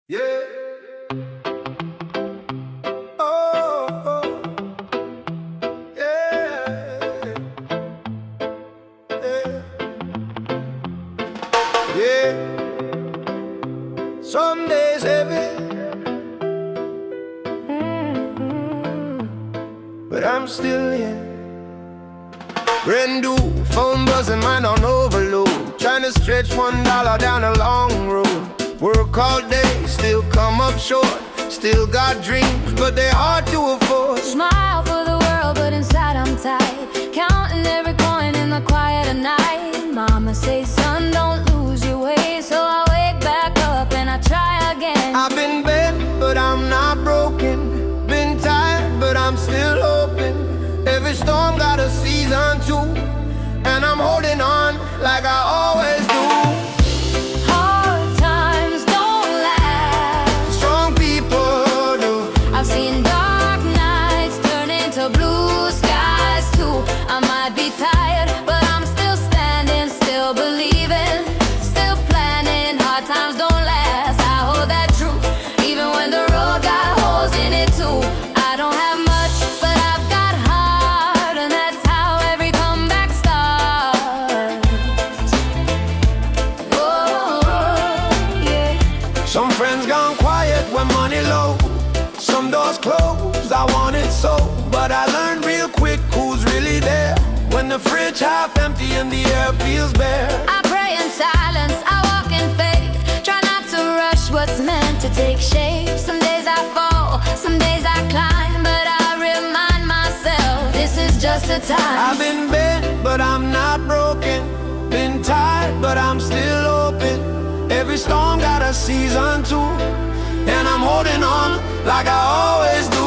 Yeah. Oh, oh. Yeah. Yeah. Yeah. Some days heavy, but I'm still here. Brand new phone buzzing, mind on overload. Trying to stretch $1 down a long road. Work all day, still come up short. Still got dreams, but they're hard to afford. Smile for the world, but inside I'm tight. Counting every coin in the quiet of night. Mama says, son, don't lose your way. So I wake back up and I try again. I've been bent, but I'm not broken. Been tired, but I'm still hoping. Every storm got a season too, and I'm holding on like I always do. Hard times don't last. Strong people do. I've seen dark nights turn into blue skies too. I might be tired, but I'm still standing, still believing, still planning. Hard times don't last, I hold that true. Even when the road got holes in it too. I don't have much, but I've got heart, and that's how every comeback starts. Oh, yeah. Some friends gone quiet when money low. Some doors closed, I want it so. But I learned real quick who's really there. When the fridge half empty and the air feels bare. I pray in silence, I walk in faith. Try not to rush what's meant to take shape. Some days I fall, some days I climb, but I remind myself this is just a time. I've been bent, but I'm not broken. Been tired, but I'm still open. Every storm got a season too, and I'm holding on like I always do.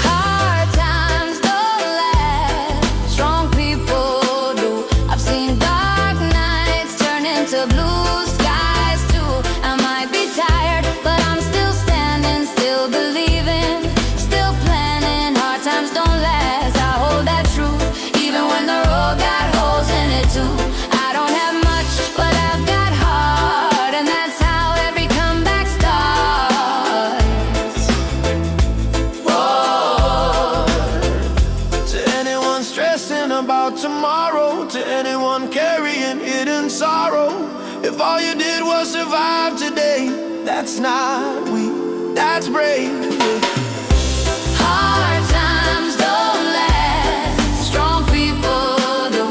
Hard times don't last, strong people do. I've seen dark nights turn into blue skies too. I might be tired, but I'm still standing, still believing, still planning. Hard times don't last, I hold that truth. Even when the road got holes in it too. I don't have much, but I've got heart, and that's how every comeback starts. Whoa. To anyone stressing about tomorrow, to anyone carrying hidden sorrow, if all you did was survive today, that's not weak, that's brave. Hard times don't last, strong people do.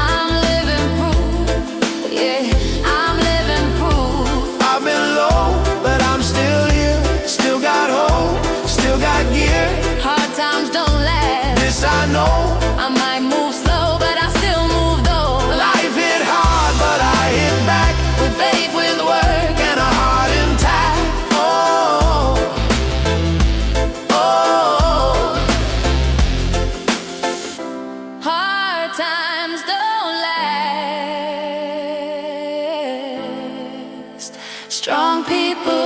I'm living proof, yeah, I'm living proof. I've been low, but I'm still here. Still got hope, still got gear. Hard times don't last, This I know. I might move slow, but I still move though. Life hit hard, but I hit back With faith, with work, and a heart intact. Oh, oh. hard times don't last, strong people